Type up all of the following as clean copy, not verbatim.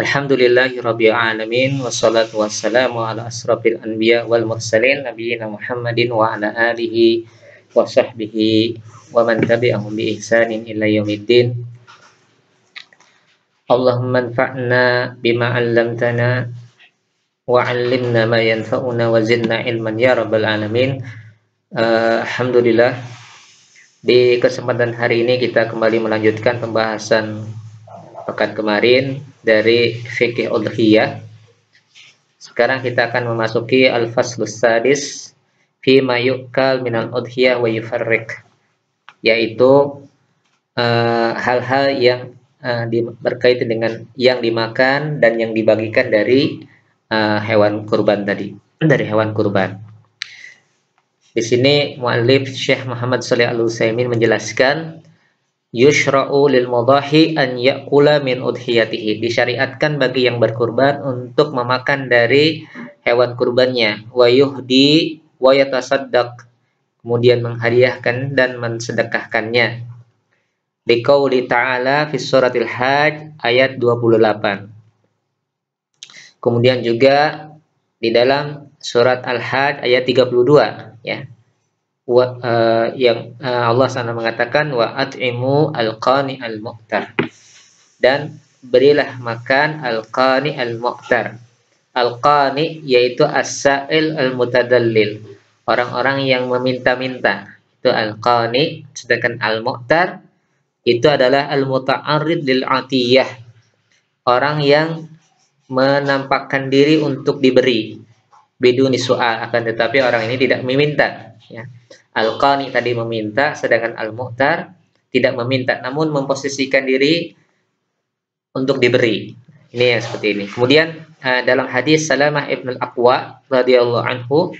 Alhamdulillahirabbil alamin wassalatu wassalamu ala asrofil anbiya wal mursalin nabiyina Muhammadin wa ala alihi wa sahbihi wa man tabi'ahum bi ihsanin ila yaumiddin. Allahumma anfa'na bima 'allamtana wa 'allimna ma yanfa'una wa zidna ilman ya rabbal alamin. Alhamdulillah, di kesempatan hari ini kita kembali melanjutkan pembahasan pekan kemarin dari fikih udhiyah. Sekarang kita akan memasuki al-faslus sadis fi ma yu'kal minal udhiyah wa yufarriq, yaitu hal-hal yang berkaitan dengan yang dimakan dan yang dibagikan dari hewan kurban tadi, dari hewan kurban. Di sini muallif Syekh Muhammad Shalih Al-Utsaimin menjelaskan, yushra'u lil mudahi an ya'kula min udhiyatihi, disyariatkan bagi yang berkurban untuk memakan dari hewan kurbannya, wa yuhdi wa yatasaddaq, kemudian menghadiahkan dan mensedekahkannya. Liqauli ta'ala fi suratil Hajj ayat 28. Kemudian juga di dalam surat Al-Hajj ayat 32, ya. Yang Allah SWT mengatakan wa at'imu al-qani al-mu'tar, dan berilah makan al-qani al-mu'tar. Al-qani yaitu as-sa'il al-mutadallil, orang-orang yang meminta-minta, itu al-qani. Sedangkan al-mu'tar itu adalah al-muta'arrid lil atiyah, orang yang menampakkan diri untuk diberi, biduni su'al, akan tetapi orang ini tidak meminta, ya. Al-qani tadi meminta, sedangkan al-mu'tar tidak meminta, namun memposisikan diri untuk diberi. Ini yang seperti ini. Kemudian dalam hadis Salamah ibn al-Aqwa radhiyallahu anhu,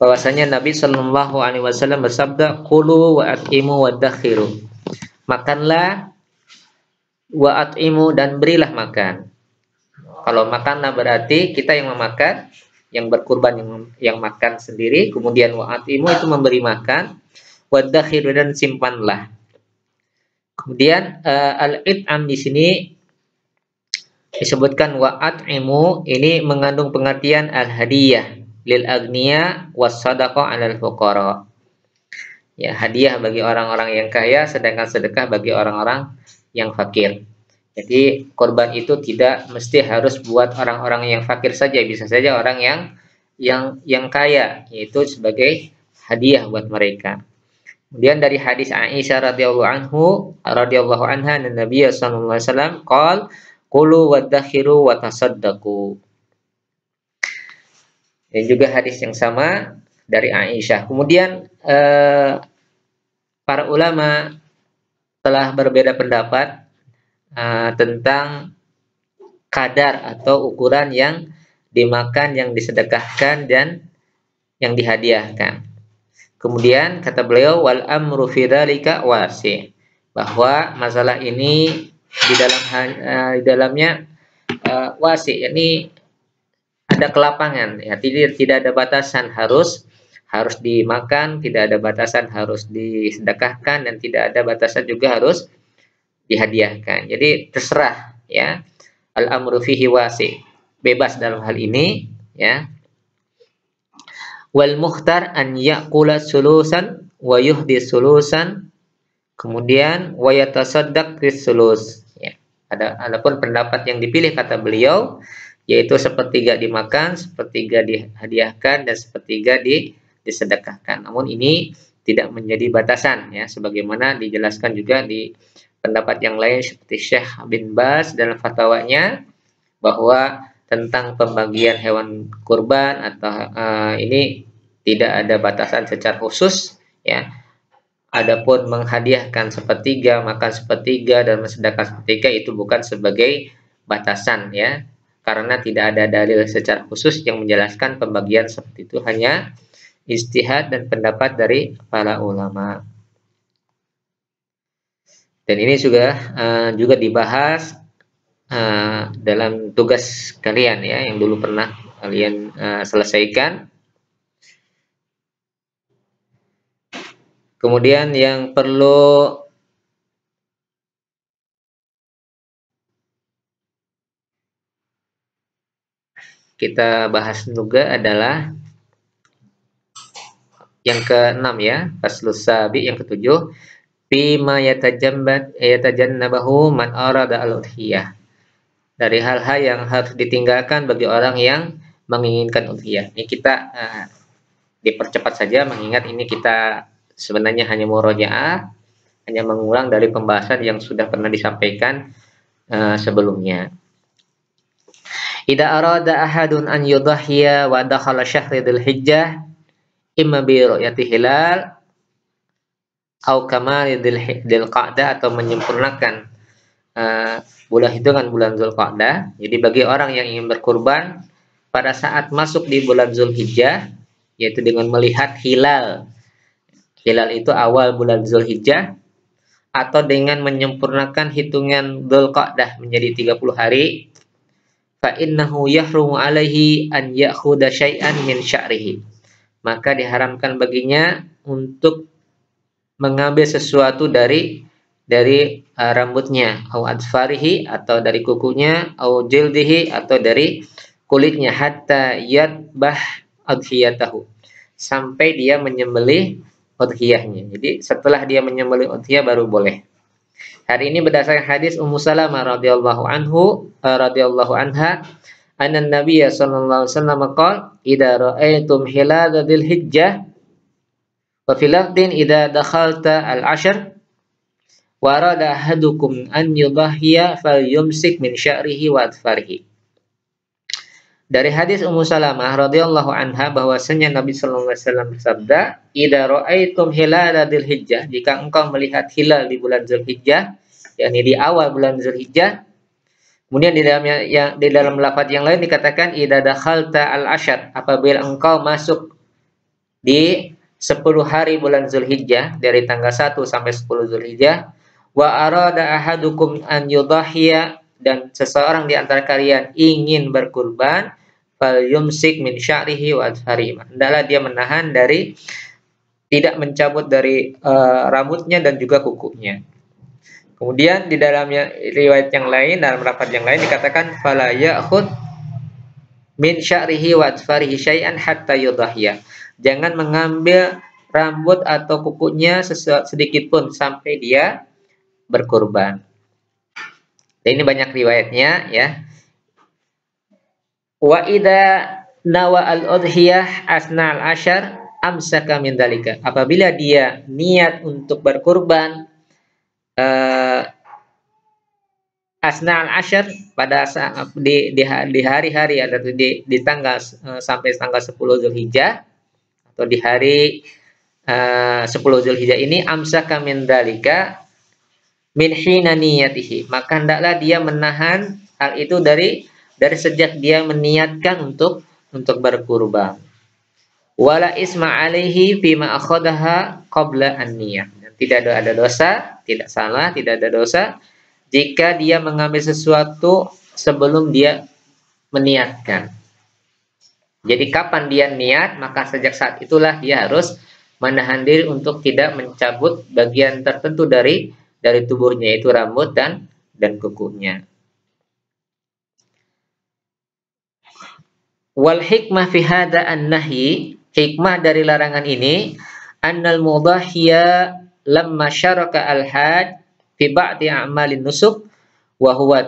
bahwasanya Nabi Shallallahu alaihi wasallam bersabda, qulu wa at'imu wa dakhiru, makanlah, wa at'imu, dan berilah makan. Kalau makanlah berarti kita yang memakan, yang berkurban yang makan sendiri. Kemudian wa at'imu itu memberi makan, wa dakhiru, dan simpanlah. Kemudian al-it'am di sini disebutkan wa at'imu, ini mengandung pengertian al-hadiyah lil agniya was sadaqah 'alal fuqara. Ya, hadiah bagi orang-orang yang kaya, sedangkan sedekah bagi orang-orang yang fakir. Jadi korban itu tidak mesti harus buat orang-orang yang fakir saja, bisa saja orang yang kaya, yaitu sebagai hadiah buat mereka. Kemudian dari hadis Aisyah radhiyallahu anha, Nabi sallallahu alaihi wasallam qol qulu wadakhiru wa tasaddaqu. Dan juga hadis yang sama dari Aisyah. Kemudian para ulama telah berbeda pendapat tentang kadar atau ukuran yang dimakan, yang disedekahkan, dan yang dihadiahkan. Kemudian kata beliau, wal amru fi dzalika wasi', bahwa masalah ini di dalamnya wasi', yakni ada kelapangan, ya, tidak ada batasan harus dimakan, tidak ada batasan harus disedekahkan, dan tidak ada batasan juga harus dihadiahkan. Jadi terserah, ya. Al-amru fihi wasi', bebas dalam hal ini, ya. Wal mukhtar an ya'kula sulusan wa yuhdi sulusan, kemudian wa yatasaddaq bis sulus, ya. Adapun pendapat yang dipilih kata beliau, yaitu sepertiga dimakan, sepertiga dihadiahkan, dan sepertiga disedekahkan. Namun ini tidak menjadi batasan, ya, sebagaimana dijelaskan juga di pendapat yang lain seperti Syekh bin Baz dalam fatwanya, bahwa tentang pembagian hewan kurban atau ini tidak ada batasan secara khusus, ya. Adapun menghadiahkan sepertiga, makan sepertiga, dan mensedekahkan sepertiga itu bukan sebagai batasan, ya, karena tidak ada dalil secara khusus yang menjelaskan pembagian seperti itu, hanya ijtihad dan pendapat dari para ulama. Dan ini juga dibahas dalam tugas kalian, ya, yang dulu pernah kalian selesaikan. Kemudian yang perlu kita bahas juga adalah yang ke-6 ya, faslus sabi yang ke-7, bima yatajannabahu man arada al-udhiyah. Dari hal-hal yang harus ditinggalkan bagi orang yang menginginkan udhiyah. Ini kita dipercepat saja, mengingat ini kita sebenarnya hanya murojaah, hanya mengulang dari pembahasan yang sudah pernah disampaikan sebelumnya. Idza arada ahadun an yudhhiya wa dakhala syahri dzulhijjah imma bi ru'yati hilal atau kamali dzulqa'dah, atau menyempurnakan bulan hitungan bulan Zulqa'dah. Jadi bagi orang yang ingin berkurban pada saat masuk di bulan Zulhijjah, yaitu dengan melihat hilal. Hilal itu awal bulan Zulhijjah, atau dengan menyempurnakan hitungan Zulqa'dah menjadi 30 hari, fa innahu yahrumu alaihi an ya'khudha syai'an min sya'rihi. Maka diharamkan baginya untuk mengambil sesuatu dari rambutnya, au adfarihi, atau dari kukunya, au jildihi, atau dari kulitnya, hatta yadbah udhiyatahu, sampai dia menyembelih udhiyahnya. Jadi setelah dia menyembelih udhiyah baru boleh. Hari ini berdasarkan hadis Ummu Salamah radhiyallahu anha, anna Nabiy sallallahu alaihi wasallam qala, idza ra'aitum hilal dzulhijjah wa fil lafdin idza dakhalta al-ashr wa arada ahadukum an yudhhiya falyumsik min sya'rihi wa adfarihi. Dari hadis Ummu Salamah radhiyallahu anha bahwasanya Nabi sallallahu alaihi wasallam bersabda, idza ra'aitum hilal dzulhijjah, jika engkau melihat hilal di bulan Zulhijjah, yakni di awal bulan Zulhijjah. Kemudian di dalam lafaz yang lain dikatakan idza dakhalta al-ashr, apabila engkau masuk di 10 hari bulan Zulhijjah, dari tanggal 1 sampai 10 Zulhijjah, wa arada ahadukum an yudhhiya, dan seseorang di antara kalian ingin berkurban, fal yumsik min sya'rihi wa adfarihi, hendaklah dia menahan dari tidak mencabut dari rambutnya dan juga kukunya. Kemudian di dalamnya riwayat yang lain, dalam lafaz yang lain dikatakan fala ya'khud min sya'rihi wa adfarihi syai'an hatta yudhhiya, jangan mengambil rambut atau kukunya sedikit pun sampai dia berkurban. Dan ini banyak riwayatnya ya. Wa idza nawa al-udhiyah asna al-ashar amsaka min dalika, apabila dia niat untuk berkurban asna al-ashar, pada saat di hari-hari atau di tanggal sampai tanggal 10 Zulhijjah, atau di hari 10 Zulhijjah ini, amsaka min dalika min hina niyatihi, maka hendaklah dia menahan hal itu dari sejak dia meniatkan untuk berkurban. Wala isma alaihi fima akhadaha qabla an-niyah, tidak ada dosa, tidak salah, tidak ada dosa jika dia mengambil sesuatu sebelum dia meniatkan. Jadi kapan dia niat, maka sejak saat itulah dia harus menahan diri untuk tidak mencabut bagian tertentu dari tubuhnya, yaitu rambut dan kukunya. Wal hikmah fi hadza an-nahyi, hikmah dari larangan ini, annal mudahhiya lamma syaraka al-hajj fi ba'di a'malin nusuk wa huwa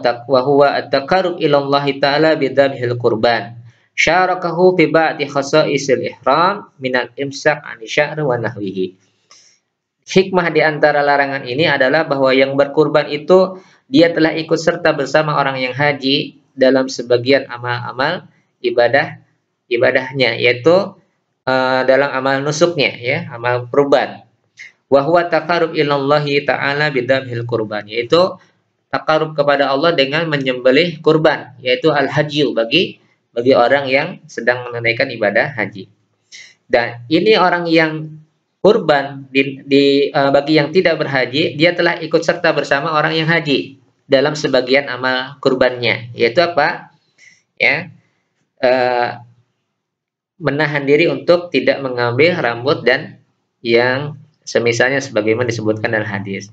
at-taqarrub ila Allah ta'ala bi dzabhil qurban, syarakahu fi ba'di khasa'isil ihram min al-imsak 'ani sya'ri wa nahwihi. Hikmah di antara larangan ini adalah bahwa yang berkurban itu dia telah ikut serta bersama orang yang haji dalam sebagian amal-amal ibadahnya, yaitu dalam amal nusuknya, ya, amal kurban. Wa huwa taqarrub ilallahi ta'ala bidzabhil kurban, yaitu taqarrub kepada Allah dengan menyembelih kurban, yaitu al-hajju bagi orang yang sedang menunaikan ibadah haji. Dan ini orang yang kurban bagi yang tidak berhaji, dia telah ikut serta bersama orang yang haji dalam sebagian amal kurbannya, yaitu apa? Ya, menahan diri untuk tidak mengambil rambut dan yang semisalnya sebagaimana disebutkan dalam hadis.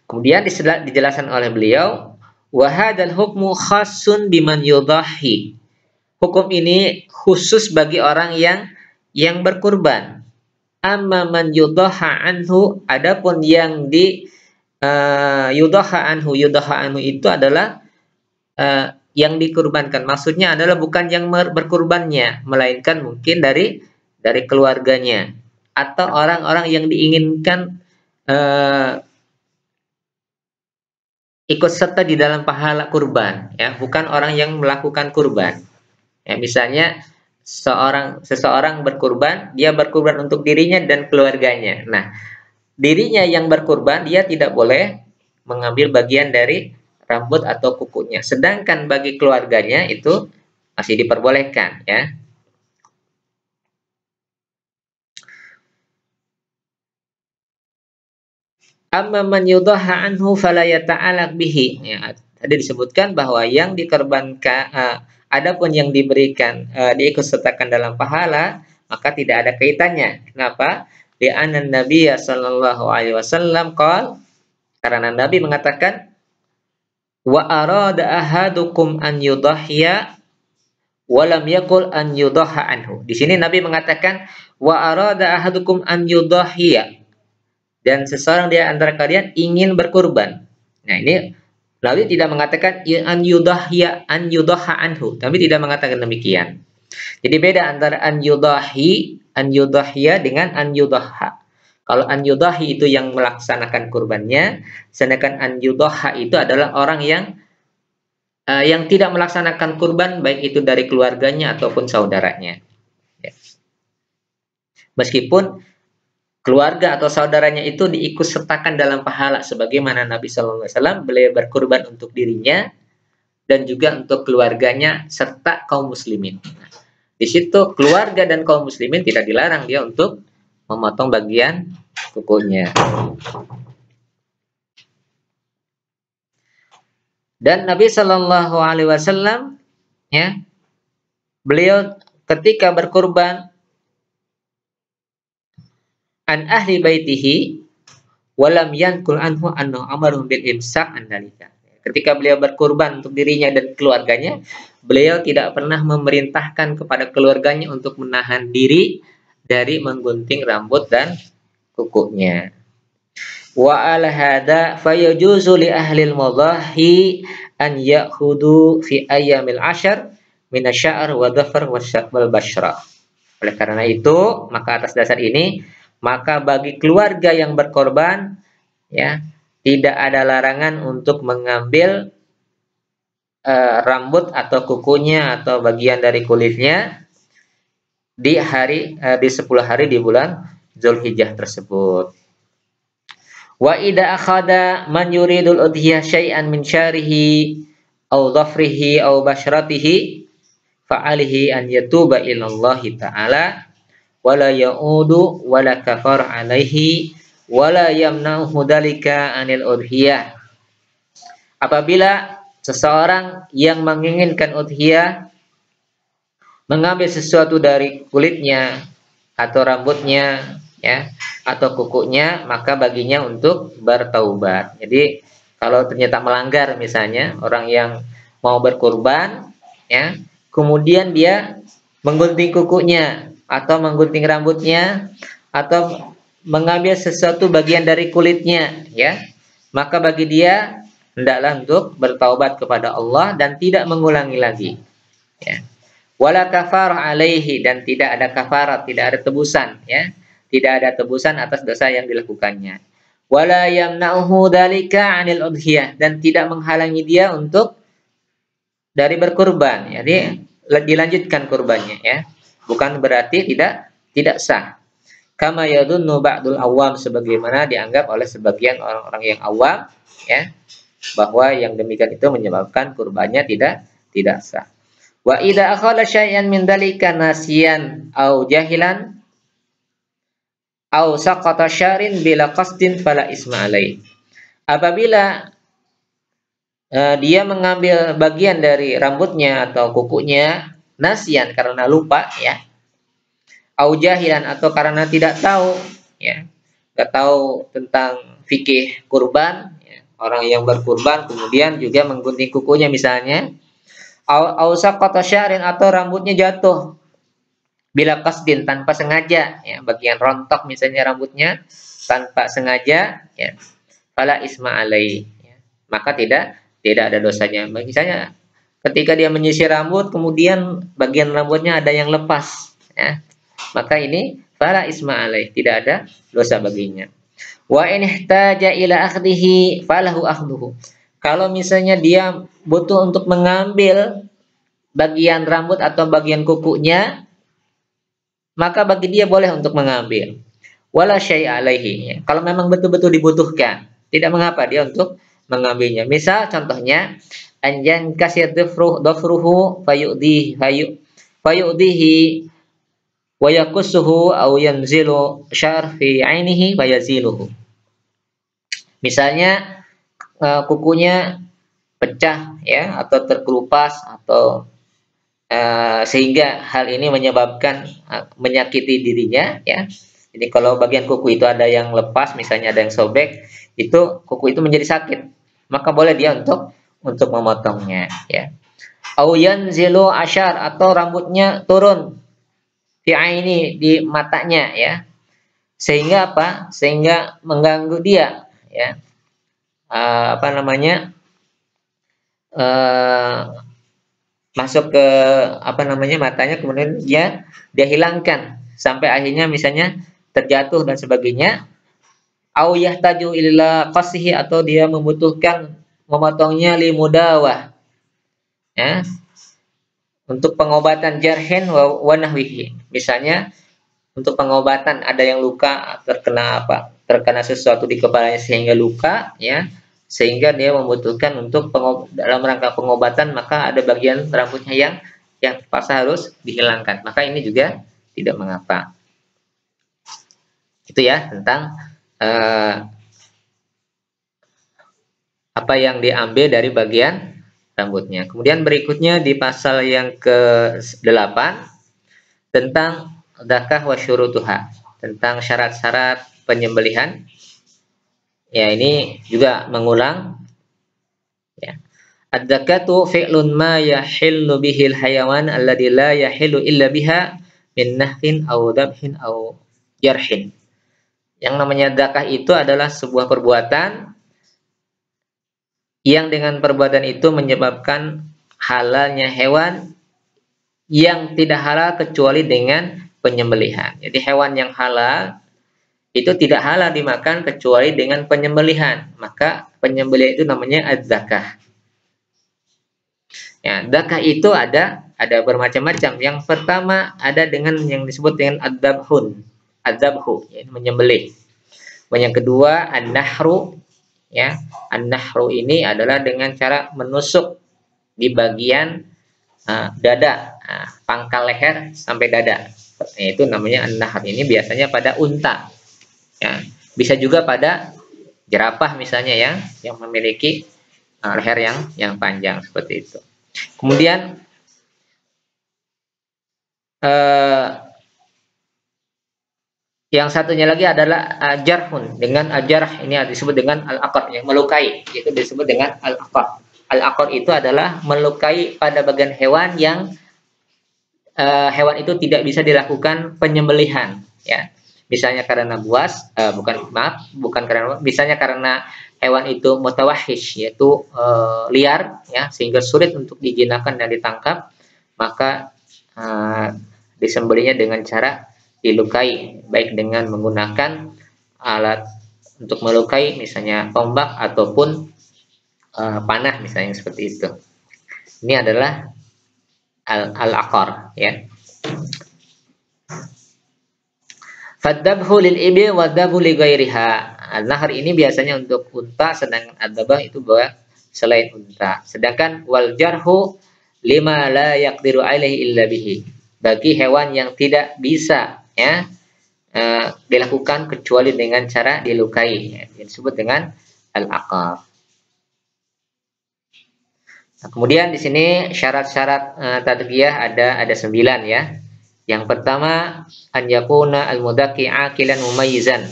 Kemudian dijelaskan oleh beliau, Wa hadzal hukmu khassun biman yudhahi. Hukum ini khusus bagi orang yang berkurban. Amma man yudhaha anhu, adapun yang di yudhaha anhu itu adalah yang dikurbankan. Maksudnya adalah bukan yang berkurbannya, melainkan mungkin dari keluarganya atau orang-orang yang diinginkan ikut serta di dalam pahala kurban, ya, bukan orang yang melakukan kurban. Ya, misalnya seseorang berkurban, dia berkurban untuk dirinya dan keluarganya. Nah, dirinya yang berkurban, dia tidak boleh mengambil bagian dari rambut atau kukunya. Sedangkan bagi keluarganya itu masih diperbolehkan, ya. Amma man yudaha anhu fala yata'alaq bihi. Ya, tadi disebutkan bahwa yang dikorbankan, adapun yang diberikan diikutsertakan dalam pahala, maka tidak ada kaitannya. Kenapa? Di anan Nabi sallallahu alaihi wasallam qol, karena Nabi mengatakan, wa arada ahadukum an yudahhiya wa lam yaqul an yudaha anhu. Di sini Nabi mengatakan wa arada ahadukum an yudahhiya, dan seseorang di antara kalian ingin berkurban. Nah, ini Nabi tidak mengatakan an yudaha anhu, tapi tidak mengatakan demikian. Jadi beda antara an yudahhiya dengan an yudaha. Kalau an yudahi itu yang melaksanakan kurbannya, sedangkan an yudaha itu adalah orang yang tidak melaksanakan kurban, baik itu dari keluarganya ataupun saudaranya. Ya. Meskipun keluarga atau saudaranya itu diikut sertakan dalam pahala, sebagaimana Nabi SAW beliau berkurban untuk dirinya dan juga untuk keluarganya serta kaum muslimin. Nah, di situ keluarga dan kaum muslimin tidak dilarang dia untuk memotong bagian kukunya. Dan Nabi Shallallahu Alaihi Wasallam, ya, beliau ketika berkurban an ahli baitihi walam yankul anhu anna amaruhum bil imsak an dalika. Ketika beliau berkurban untuk dirinya dan keluarganya, beliau tidak pernah memerintahkan kepada keluarganya untuk menahan diri dari menggunting rambut dan kukunya. Wa al hada fayajuzu li ahli al-mudhahi an ya'khudhu fi ayyamil ashar min asy-sya'r wa dhafar wal bashra. Oleh karena itu, maka atas dasar ini, maka bagi keluarga yang berkorban, ya, tidak ada larangan untuk mengambil rambut atau kukunya atau bagian dari kulitnya di 10 hari di bulan Zulhijjah tersebut. Wa idza akhada man yuridul udhiyah syai'an min syarihi aw dhafrihi aw basyratihi fa'alihi an yatuba ilallahi ta'ala wala ya'udu wala kafar alaihi wala yamna'uhu dalika anil udhiyah. Apabila seseorang yang menginginkan udhiyah mengambil sesuatu dari kulitnya atau rambutnya, ya, atau kukunya, maka baginya untuk bertaubat. Jadi kalau ternyata melanggar, misalnya orang yang mau berkurban, ya, kemudian dia menggunting kukunya atau menggunting rambutnya atau mengambil sesuatu bagian dari kulitnya, ya, maka bagi dia hendaklah untuk bertaubat kepada Allah dan tidak mengulangi lagi, ya. Wala kafarah alaihi, dan tidak ada kafarat, tidak ada tebusan, ya, tidak ada tebusan atas dosa yang dilakukannya. Wala yamna'uhu dalika 'anil udhiyah, dan tidak menghalangi dia untuk dari berkurban. Jadi dilanjutkan kurbannya, ya. Bukan berarti tidak sah. Kama yadunnu ba'dul awam, sebagaimana dianggap oleh sebagian orang-orang yang awam, ya, bahwa yang demikian itu menyebabkan kurbannya tidak sah. Wa idza akhala syai'an min dalika nasiyan au jahilan au saqata syarin bila qasdin fala isma alaih. Apabila dia mengambil bagian dari rambutnya atau kukunya nasian, karena lupa, ya, au jahilan, atau karena tidak tahu, ya, enggak tahu tentang fikih kurban, ya, orang yang berkurban kemudian juga menggunting kukunya misalnya, au saqata sya'rin atau rambutnya jatuh bila qasdin tanpa sengaja, ya, bagian rontok misalnya rambutnya tanpa sengaja, ya, fala isma alaihi, ya, maka tidak ada dosanya. Misalnya ketika dia menyisir rambut kemudian bagian rambutnya ada yang lepas, ya, maka ini fala isma alaihi, tidak ada dosa baginya. Wa in ihtaja ila akhdihi falahu akhduhu. Kalau misalnya dia butuh untuk mengambil bagian rambut atau bagian kukunya, maka bagi dia boleh untuk mengambil. Wala syai' alaihi. Ya. Kalau memang betul-betul dibutuhkan, tidak mengapa dia untuk mengambilnya. Misal contohnya anjan kasir dhafruhu fayudihi wa yakussuhu aw yanzilu syar fi ainihi wa yaziluhu. Misalnya kukunya pecah, ya, atau terkelupas atau sehingga hal ini menyebabkan menyakiti dirinya, ya. Jadi kalau bagian kuku itu ada yang lepas, misalnya ada yang sobek, itu kuku itu menjadi sakit, maka boleh dia untuk memotongnya, ya. Au yanzilu asyar atau rambutnya turun fi aini di matanya, ya. Sehingga apa? Sehingga mengganggu dia, ya. Masuk ke matanya, kemudian dia hilangkan sampai akhirnya misalnya terjatuh dan sebagainya. Au yahtaju illa qasihi atau dia membutuhkan memotongnya limudawah, ya, untuk pengobatan jarhin wa nahwihi. Misalnya untuk pengobatan ada yang luka terkena sesuatu di kepalanya sehingga luka, ya, sehingga dia membutuhkan untuk dalam rangka pengobatan, maka ada bagian rambutnya yang terpaksa harus dihilangkan, maka ini juga tidak mengapa. Itu ya tentang apa yang diambil dari bagian rambutnya. Kemudian berikutnya di pasal yang ke-8 tentang zakah wa syurutuha, tentang syarat-syarat penyembelihan. Ya, ini juga mengulang, ya. Ad-zakatu fi'lun ma yahillu bihil hayawan alladhi la yahillu illa biha min nahrin aw dabhin aw jarhin. Yang namanya zakah itu adalah sebuah perbuatan yang dengan perbuatan itu menyebabkan halalnya hewan yang tidak halal kecuali dengan penyembelihan. Jadi hewan yang halal itu tidak halal dimakan kecuali dengan penyembelihan. Maka penyembelihan itu namanya az-zakah. Ya, zakah itu ada bermacam-macam. Yang pertama ada dengan yang disebut dengan adzabhu, ya, menyembelih. Yang kedua an-nahru, ya. An-nahru ini adalah dengan cara menusuk di bagian dada, pangkal leher sampai dada. Itu namanya an-nahr. Ini biasanya pada unta. Ya, bisa juga pada jerapah misalnya yang memiliki leher yang panjang seperti itu. Kemudian yang satunya lagi adalah jarhun. Dengan jarh ini disebut dengan al-aqar, yang melukai. Itu disebut dengan al-aqar. Al-aqar itu adalah melukai pada bagian hewan yang hewan itu tidak bisa dilakukan penyembelihan, ya. Misalnya karena buas, misalnya karena hewan itu mutawahish, yaitu liar, ya, sehingga sulit untuk dijinakan dan ditangkap, maka disembelihnya dengan cara dilukai, baik dengan menggunakan alat untuk melukai, misalnya tombak ataupun panah, misalnya seperti itu. Ini adalah al-aqar, ya. Fadzabhu lil ibil wa dzabhu li ghairiha. Al-nahr ini biasanya untuk unta, sedangkan adzabah itu buat selain unta. Sedangkan wal jarhu lima la yaqdiru alaihi illa bihi. Bagi hewan yang tidak bisa, ya, dilakukan kecuali dengan cara dilukai, ya, disebut dengan al-aqar. Nah, kemudian di sini syarat-syarat tadghiyah ada 9, ya. Yang pertama an yakuna al-mudakki aqilan mumayyizan.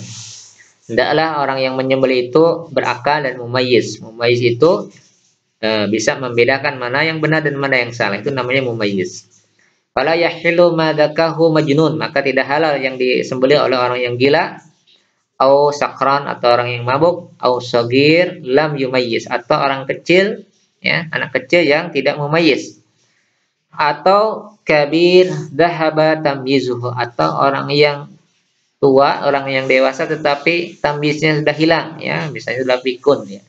Hendaklah orang yang menyembelih itu berakal dan mumayyiz. Mumayyiz itu bisa membedakan mana yang benar dan mana yang salah. Itu namanya mumayyiz. Fala yahillu ma dzakahu majnun, maka tidak halal yang disembelih oleh orang yang gila, au sakran atau orang yang mabuk, au sagir lam yumayyiz atau orang kecil, ya, anak kecil yang tidak mumayyiz, atau kabir dhahaba tamyizuhu atau orang yang tua, orang yang dewasa tetapi tamyiznya sudah hilang, ya, misalnya sudah pikun, ya.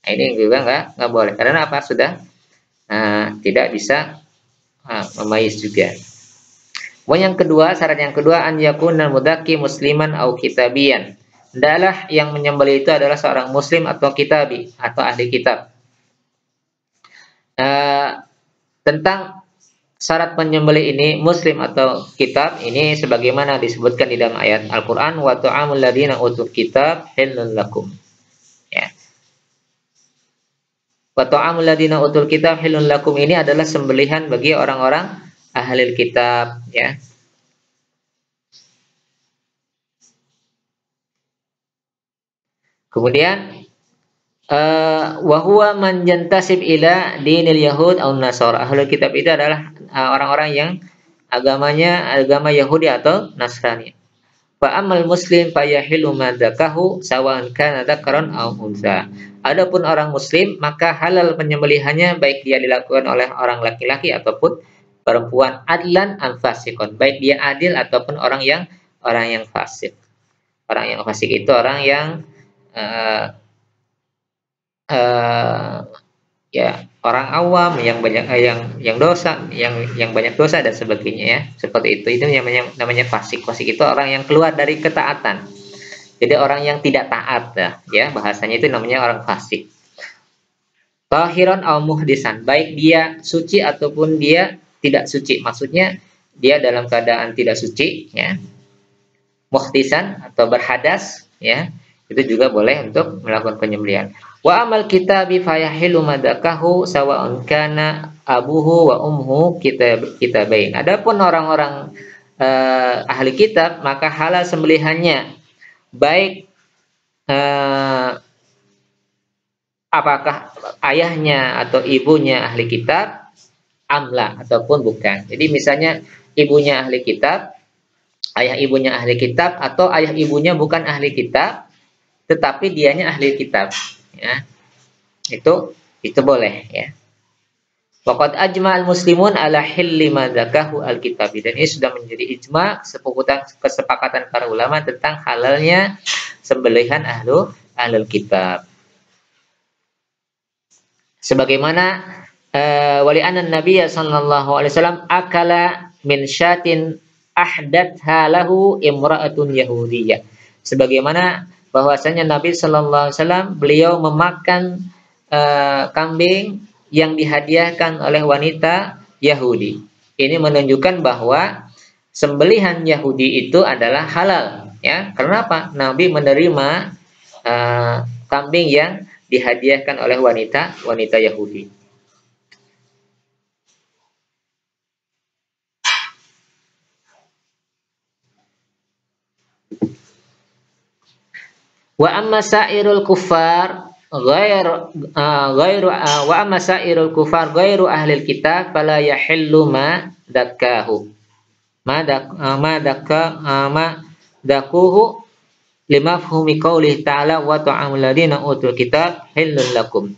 Nah, ini juga nggak boleh karena apa, sudah tidak bisa memayyiz juga. Yang kedua, syarat yang kedua, an yakuna mudaki musliman au kitabian. Hendaklah yang menyembelih itu adalah seorang muslim atau kitabi atau ahli kitab. Tentang syarat penyembelih ini, muslim atau kitab, ini sebagaimana disebutkan di dalam ayat Al-Qur'an, wa ta'amul ladina utul kitab halal lakum. Ya. Wa ta'amul ladina utul kitab halal lakum ini adalah sembelihan bagi orang-orang ahli kitab, ya. Kemudian wa huwa man yantasib ila dinil yahud aw nasara. Ahlul kitab itu adalah orang-orang yang agamanya agama Yahudi atau Nasrani. Fa amal muslim fa yahilu madzakahu sawan kana dzakaran aw unsa. Adapun orang muslim maka halal penyembelihannya baik dia dilakukan oleh orang laki-laki ataupun perempuan, adlan am fasikon, baik dia adil ataupun orang yang fasik. Orang yang fasik itu orang yang ya, orang awam yang banyak yang dosa, yang banyak dosa dan sebagainya, ya. Seperti itu namanya fasik. Fasik itu orang yang keluar dari ketaatan. Jadi orang yang tidak taat, ya, bahasanya itu namanya orang fasik. Tahiran au muhdisan, baik dia suci ataupun dia tidak suci. Maksudnya dia dalam keadaan tidak suci, ya. Muhdisan atau berhadas, ya. Itu juga boleh untuk melakukan penyembelihan. Wa amal kitabi fayahilu madakahu sawa'un kana abuhu wa umhu kitabain. Adapun orang-orang ahli kitab maka halal sembelihannya baik apakah ayahnya atau ibunya ahli kitab amla ataupun bukan. Jadi misalnya ibunya ahli kitab, ayah ibunya ahli kitab, atau ayah ibunya bukan ahli kitab tetapi dianya ahli kitab, ya. Itu boleh, ya. Waqad ajma'al muslimun ala hilli madzakahu al-kitabi, dan ini sudah menjadi ijma, kesepakatan para ulama tentang halalnya sembelihan ahlul kitab. Sebagaimana wali anan Nabi sallallahu alaihi wasallam akala min syatin ahdatha lahu imra'atun yahudiyah. Sebagaimana bahwasanya Nabi sallallahu alaihi wasallam beliau memakan kambing yang dihadiahkan oleh wanita Yahudi. Ini menunjukkan bahwa sembelihan Yahudi itu adalah halal, ya. Kenapa? Nabi menerima kambing yang dihadiahkan oleh wanita Yahudi. Wa amma sairul kufar ghairu wa amma sairul kufar ghairu ahli kitab fala yahillu ma dakahu ma dakuhu limafhumi qaulih ta'ala wa ta'amul ladina utul kitab halal lakum,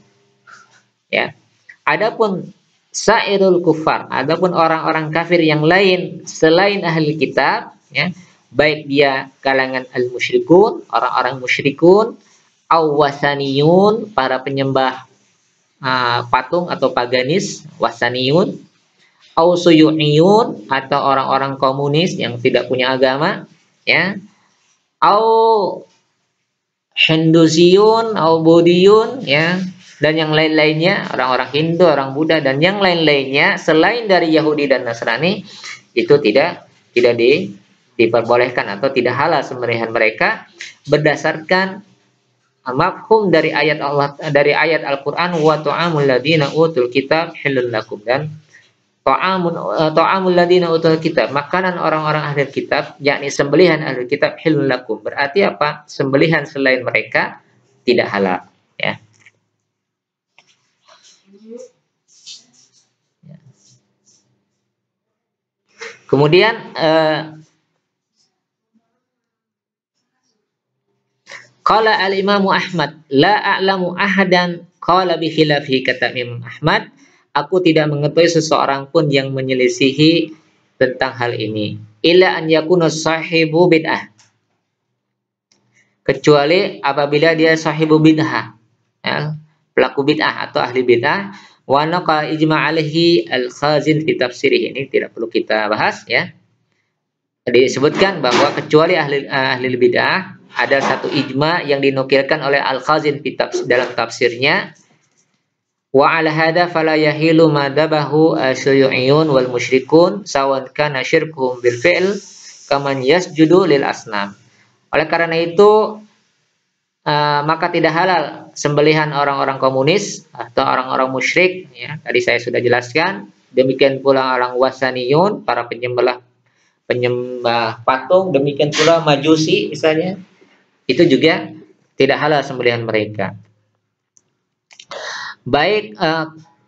ya. Adapun sairul kufar, adapun orang-orang kafir yang lain selain ahli kitab, ya, baik dia kalangan al-musyrikun, orang-orang musyrikun, au wasaniyun, para penyembah patung atau paganis, wasaniyun, au suyu'iyun, atau orang-orang komunis yang tidak punya agama, ya, au hindusiyun, au budiyun, ya, dan yang lain-lainnya, orang-orang Hindu, orang Buddha, dan yang lain-lainnya selain dari Yahudi dan Nasrani, itu tidak diperbolehkan atau tidak halal sembelihan mereka berdasarkan mafhum dari ayat Allah, dari ayat Al-Qur'an, wa ta'amul ladina utul kitab halal lakum, dan ta'amul ladina utul kitab, makanan orang-orang ahli kitab, yakni sembelihan ahli kitab hilul lakum. Berarti apa? Sembelihan selain mereka tidak halal, ya. Kemudian qala al-Imam Ahmad la a'lamu ahadan qala bi khilafi, kata Imam Ahmad, aku tidak mengetahui seseorang pun yang menyelisihi tentang hal ini, illa an yakuna sahibu bid'ah, kecuali apabila dia sahibu bid'ah, ya, pelaku bid'ah atau ahli bid'ah. Wa naqa ijma' alaihi al-Khazin fi tafsirih, ini tidak perlu kita bahas, ya. Disebutkan bahwa kecuali ahli bid'ah, ada satu ijma yang dinukilkan oleh Al-Khazin dalam tafsirnya. Wa ala hadza fala yahilu madabahu asyuyun wal musyrikun sawan kana syirkuhum bil fi'l kaman yasjudu lil asnam. Oleh karena itu maka tidak halal sembelihan orang-orang komunis atau orang-orang musyrik, ya. Tadi saya sudah jelaskan. Demikian pula orang wasaniyun, para penyembah patung, demikian pula majusi misalnya, itu juga tidak halal sembelihan mereka. Baik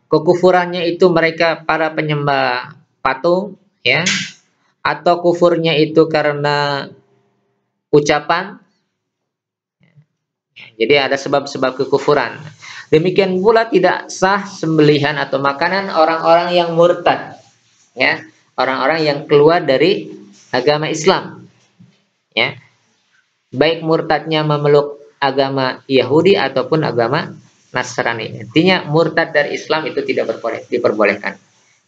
kekufurannya itu mereka para penyembah patung, ya, atau kufurnya itu karena ucapan. Jadi ada sebab-sebab kekufuran. Demikian pula tidak sah sembelihan atau makanan orang-orang yang murtad, ya, orang-orang yang keluar dari agama Islam, ya. Baik murtadnya memeluk agama Yahudi ataupun agama Nasrani. Intinya murtad dari Islam itu tidak diperbolehkan.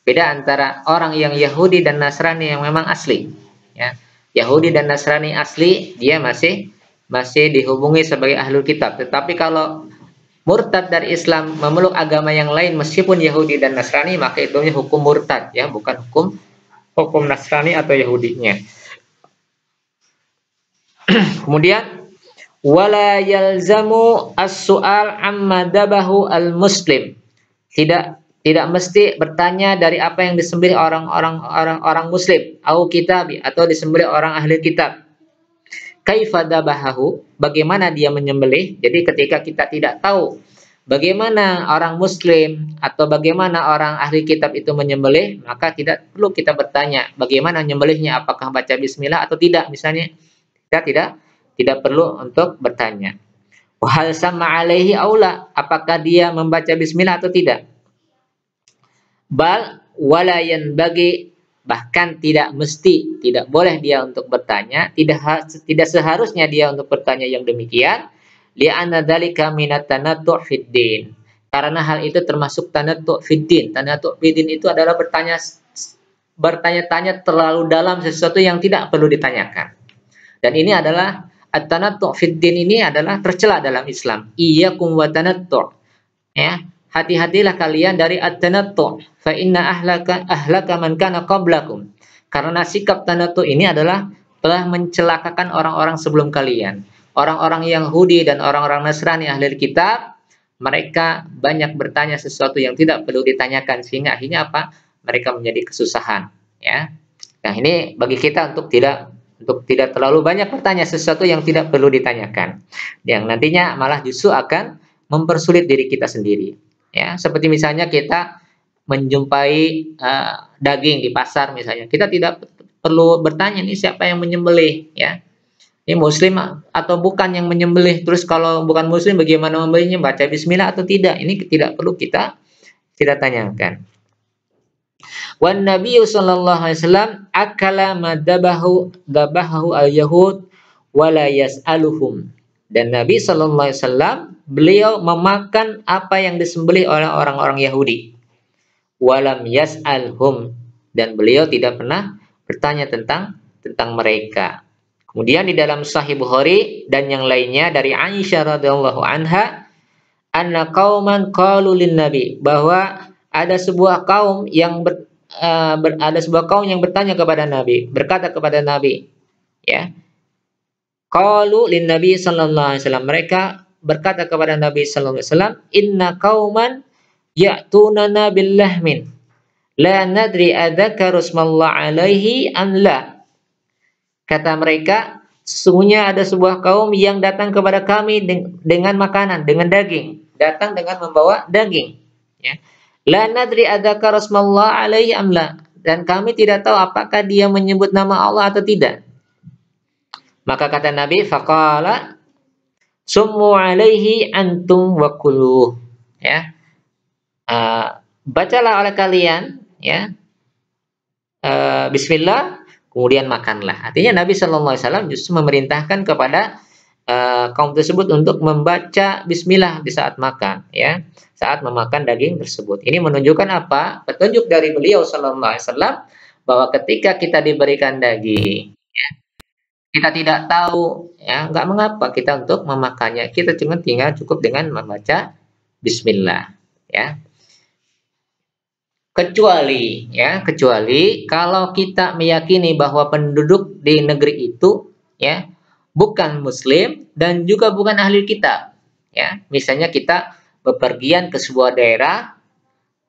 Beda antara orang yang Yahudi dan Nasrani yang memang asli, ya. Yahudi dan Nasrani asli, dia masih dihubungi sebagai ahlul kitab. Tetapi kalau murtad dari Islam memeluk agama yang lain meskipun Yahudi dan Nasrani, maka itu hukum murtad, ya, bukan hukum Nasrani atau Yahudinya. Kemudian wala yalzamu as-su'al amma dabahu al-muslim. Tidak mesti bertanya dari apa yang disembelih orang muslim, au kitabi, atau disembelih orang ahli kitab. Kaifa dabahahu, bagaimana dia menyembelih. Jadi ketika kita tidak tahu bagaimana orang muslim atau bagaimana orang ahli kitab itu menyembelih, maka tidak perlu kita bertanya bagaimana menyembelihnya, apakah baca bismillah atau tidak misalnya. Kita tidak perlu untuk bertanya. Wahal sama alaihi aula, apakah dia membaca bismillah atau tidak. Bal walayan bagi, bahkan tidak mesti, tidak boleh dia untuk bertanya, tidak seharusnya dia untuk bertanya yang demikian. Li'anna dzalika minat tanattu' fid din. Karena hal itu termasuk tanattu' fid din. Tanattu' fid din itu adalah bertanya-tanya terlalu dalam sesuatu yang tidak perlu ditanyakan. Dan ini adalah at-tanattu' fid din, ini adalah tercela dalam Islam. Iyyakum wa tanattu'. Ya, hati-hatilah kalian dari at-tanattu'. Fa inna ahlaka man kana qablakum. Karena sikap tanattu' ini adalah telah mencelakakan orang-orang sebelum kalian. Orang-orang Yahudi dan orang-orang Nasrani ahli kitab, mereka banyak bertanya sesuatu yang tidak perlu ditanyakan, sehingga akhirnya apa? Mereka menjadi kesusahan, ya. Nah, ini bagi kita untuk tidak terlalu banyak bertanya sesuatu yang tidak perlu ditanyakan, yang nantinya malah justru akan mempersulit diri kita sendiri, ya. Seperti misalnya kita menjumpai daging di pasar misalnya, kita tidak perlu bertanya ini siapa yang menyembelih, ya, ini muslim atau bukan yang menyembelih, terus kalau bukan muslim bagaimana membelinya, baca bismillah atau tidak, ini tidak perlu kita tanyakan. Wan Nabi sallallahu alaihi wasallam akala madabahu al-yahud wala yas'aluhum. Dan Nabi sallallahu alaihi wasallam beliau memakan apa yang disembelih oleh orang-orang Yahudi. Walam yas'alhum, dan beliau tidak pernah bertanya tentang mereka. Kemudian di dalam Sahih Bukhari dan yang lainnya dari Aisyah radhiyallahu anha, anna qauman qalu lin nabi, bahwa ada sebuah kaum yang bertanya kepada Nabi, berkata kepada Nabi, ya. Qalu lin nabi sallallahu alaihi wasallam, mereka berkata kepada Nabi sallallahu alaihi wasallam, inna qauman ya'tunana bil lahmin La nadri adzakaru smallah alaihi am la. Kata mereka, sesungguhnya ada sebuah kaum yang datang kepada kami dengan makanan, dengan daging. Datang dengan membawa daging. Ya. La nadri adzakaru smallah alaihi am la. Dan kami tidak tahu apakah dia menyebut nama Allah atau tidak. Maka kata Nabi, faqala summu alaihi antum wa kuluh. Ya. Bacalah oleh kalian, ya, bismillah, kemudian makanlah. Artinya Nabi Shallallahu Alaihi Wasallam justru memerintahkan kepada kaum tersebut untuk membaca bismillah di saat makan, ya, saat memakan daging tersebut. Ini menunjukkan apa? Petunjuk dari beliau Shallallahu Alaihi Wasallam bahwa ketika kita diberikan daging, ya, kita tidak tahu, ya, nggak mengapa kita untuk memakannya. Kita cuma tinggal cukup dengan membaca bismillah, ya. Kecuali kalau kita meyakini bahwa penduduk di negeri itu, ya, bukan muslim dan juga bukan ahli kitab, ya. Misalnya kita bepergian ke sebuah daerah,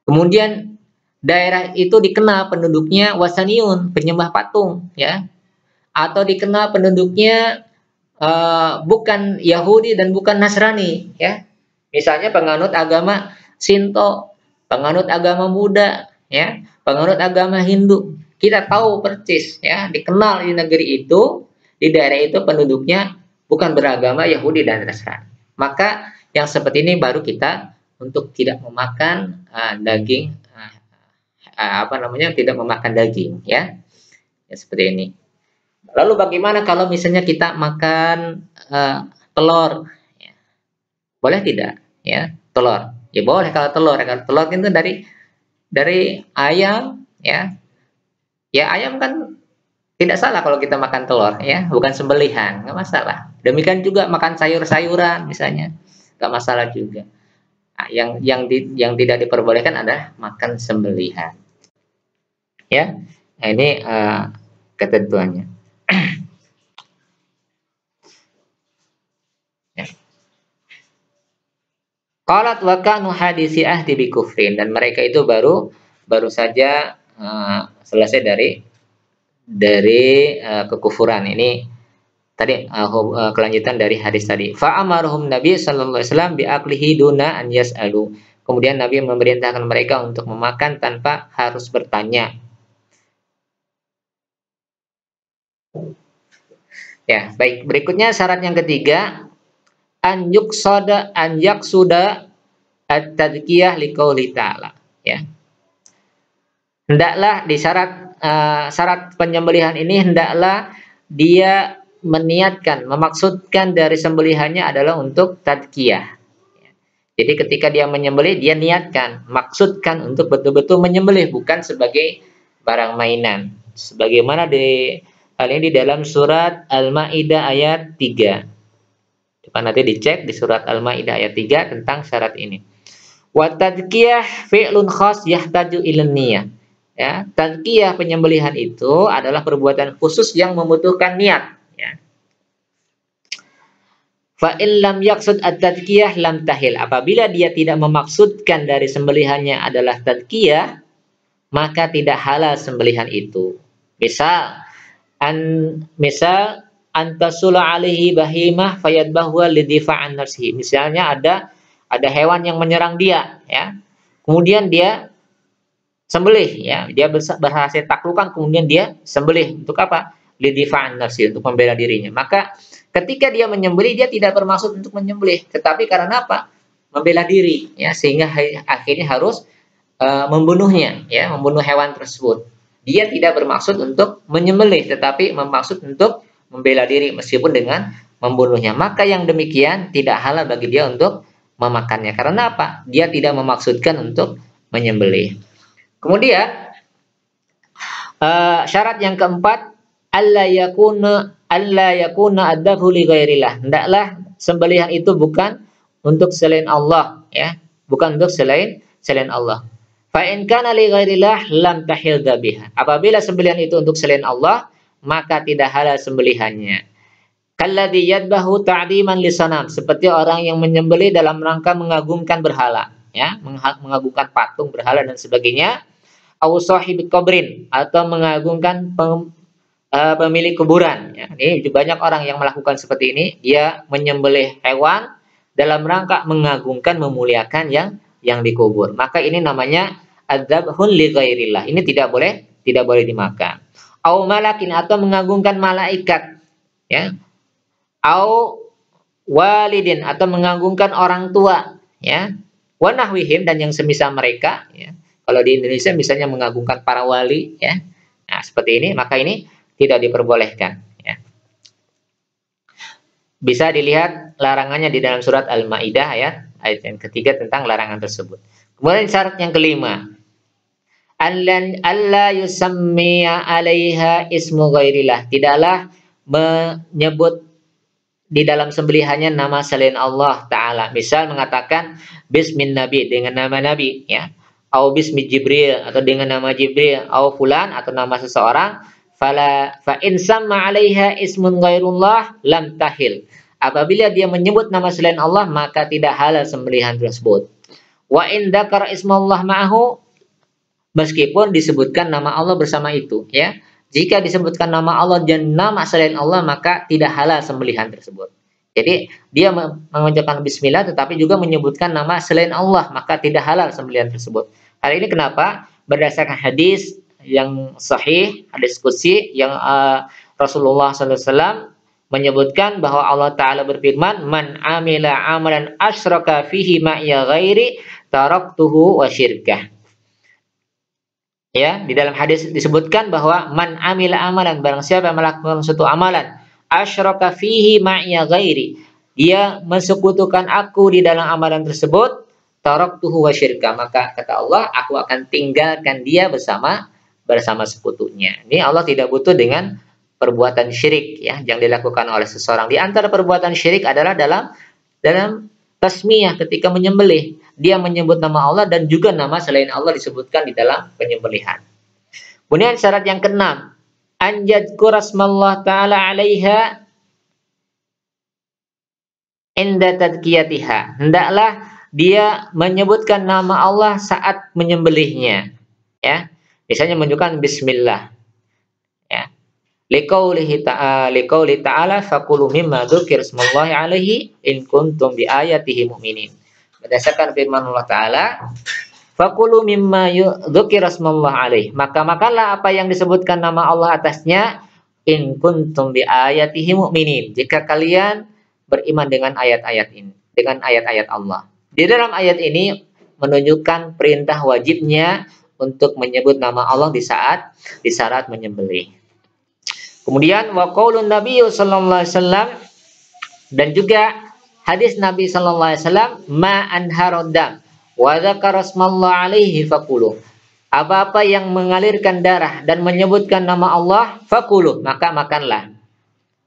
kemudian daerah itu dikenal penduduknya wasaniyun, penyembah patung, ya, atau dikenal penduduknya bukan Yahudi dan bukan Nasrani, ya. Misalnya penganut agama Sinto, penganut agama Buddha, ya, penganut agama Hindu. Kita tahu persis, ya, dikenal di negeri itu, di daerah itu penduduknya bukan beragama Yahudi dan Nasrani. Maka yang seperti ini baru kita untuk tidak memakan daging, tidak memakan daging, ya. Ya, seperti ini. Lalu bagaimana kalau misalnya kita makan telur? Ya. Boleh tidak? Ya, telur. Ya boleh kalau telur. Kalau telur itu dari ayam, ya. Ya ayam kan tidak salah kalau kita makan telur, ya, bukan sembelihan, nggak masalah. Demikian juga makan sayur-sayuran misalnya, nggak masalah juga. Nah, yang tidak diperbolehkan adalah makan sembelihan. Ya, nah, ini ketentuannya. Qalat wa kanu hadisi ahdi bi kufrin, dan mereka itu baru saja selesai dari kekufuran. Ini tadi kelanjutan dari hadis tadi. Fa amaruhum Nabi sallallahu alaihi wasallam bi aklihi duna an yas'alu. Kemudian Nabi memerintahkan mereka untuk memakan tanpa harus bertanya. Ya, baik. Berikutnya syarat yang ketiga, an yaqsuda at-tadkiyah liqauli ta'ala, ya. Hendaklah di syarat penyembelihan ini hendaklah dia meniatkan, memaksudkan dari sembelihannya adalah untuk tadkiyah. Jadi ketika dia menyembelih, dia niatkan, maksudkan untuk betul-betul menyembelih, bukan sebagai barang mainan. Sebagaimana hal ini di dalam surat Al-Maidah ayat 3. Coba nanti dicek di surat Al-Maidah ayat 3 tentang syarat ini. Wa tadkiyah fi'lun khas yahtaju ilan niyah. Ya, tadkiyah penyembelihan itu adalah perbuatan khusus yang membutuhkan niat, ya. Fa in lam yaqsud at-tadkiyah lam tahil. Apabila dia tidak memaksudkan dari sembelihannya adalah tadkiyah, maka tidak halal sembelihan itu. Misal antasula alaihi bahimah fayadbahu lidifa'an nafsihi. Misalnya ada hewan yang menyerang dia, ya. Kemudian dia sembelih, ya. Dia berhasil taklukan, kemudian dia sembelih untuk apa? Lidifa'an nafsihi, untuk membela dirinya. Maka ketika dia menyembelih, dia tidak bermaksud untuk menyembelih, tetapi karena apa? Membela diri, ya, sehingga akhirnya harus membunuhnya, ya, membunuh hewan tersebut. Dia tidak bermaksud untuk menyembelih, tetapi bermaksud untuk membela diri meskipun dengan membunuhnya. Maka yang demikian tidak halal bagi dia untuk memakannya. Karena apa? Dia tidak memaksudkan untuk menyembelih. Kemudian syarat yang keempat, alla yakuna adzahu li ghairillah. Hendaklah sembelihan itu bukan untuk selain Allah, ya, bukan untuk selain Allah. Fa in kana li ghairillah lam tahil dzabihah. Apabila sembelihan itu untuk selain Allah, maka tidak halal sembelihannya. Kalladzi yadbahu ta'diman lisanam, seperti orang yang menyembelih dalam rangka mengagungkan berhala, ya, mengagungkan patung, berhala dan sebagainya. au sahibit qabrin, atau mengagungkan pemilik kuburan. Ya, ini banyak orang yang melakukan seperti ini. Dia menyembelih hewan dalam rangka mengagungkan, memuliakan yang dikubur. Maka ini namanya adzabhun li ghairillah. Ini tidak boleh dimakan. Au malakin, atau mengagungkan malaikat, ya. Au walidin, atau mengagungkan orang tua, ya. Wa nahwihim, dan yang semisal mereka, ya. Kalau di Indonesia misalnya mengagungkan para wali, ya. Nah, seperti ini, maka ini tidak diperbolehkan, ya. Bisa dilihat larangannya di dalam surat Al-Maidah ayat yang ketiga tentang larangan tersebut. Kemudian syarat yang kelima, alla yusammiya 'alaiha ismu ghairillah, tidaklah menyebut di dalam sembelihannya nama selain Allah Ta'ala. Misal mengatakan bismin nabi, dengan nama nabi, ya. Au bismi Jibril, atau dengan nama Jibril. Au fulan, atau nama seseorang. Fa in samma 'alaiha ismun ghairullah lam tahil. Apabila dia menyebut nama selain Allah, maka tidak halal sembelihan tersebut. Wa in dzakara ismallah ma'ahu, meskipun disebutkan nama Allah bersama itu, ya. Jika disebutkan nama Allah dan nama selain Allah, maka tidak halal sembelihan tersebut. Jadi dia mengucapkan bismillah tetapi juga menyebutkan nama selain Allah, maka tidak halal sembelihan tersebut. Hal ini kenapa? Berdasarkan hadis yang sahih, hadis qudsi yang Rasulullah SAW menyebutkan bahwa Allah Ta'ala berfirman, man amila amalan asyraka fihi ma'iya ghairi taraktuhu wa syirkah. Ya, di dalam hadis disebutkan bahwa man amila amalan, barang siapa yang melakukan suatu amalan, asyraka fihi ma'iya ghairi, dia mensekutukan aku di dalam amalan tersebut, taraktuhu wa syirka, maka kata Allah, aku akan tinggalkan dia bersama sekutunya. Ini Allah tidak butuh dengan perbuatan syirik, ya, yang dilakukan oleh seseorang. Di antara perbuatan syirik adalah dalam tasmiyah, ketika menyembelih, dia menyebut nama Allah dan juga nama selain Allah disebutkan di dalam penyembelihan. Kemudian syarat yang keenam, an yadhkura asmallah ta'ala 'alaiha inda tadkiyatiha. Hendaklah dia menyebutkan nama Allah saat menyembelihnya, ya. Misalnya menunjukkan bismillah, ya. Liqaulihi ta'ala faqulu mimma dzukira ismullahi 'alaihi in kuntum bi ayatihi mu'minin. Berdasarkan firman Allah Ta'ala, faqulu mimma dzukira ismullahi 'alaihi, maka makanlah apa yang disebutkan nama Allah atasnya, in kuntum bi ayatihi mu'minin, jika kalian beriman dengan ayat-ayat ini, dengan ayat-ayat Allah. Di dalam ayat ini menunjukkan perintah wajibnya untuk menyebut nama Allah di saat menyembelih. Kemudian wa qaulun Nabi sallallahu alaihi wasallam, dan juga hadis Nabi sallallahu alaihi wasallam, ma anharodam wa dzakara asmallah alaihi faqulu. Apa-apa yang mengalirkan darah dan menyebutkan nama Allah, faqulu, maka makanlah.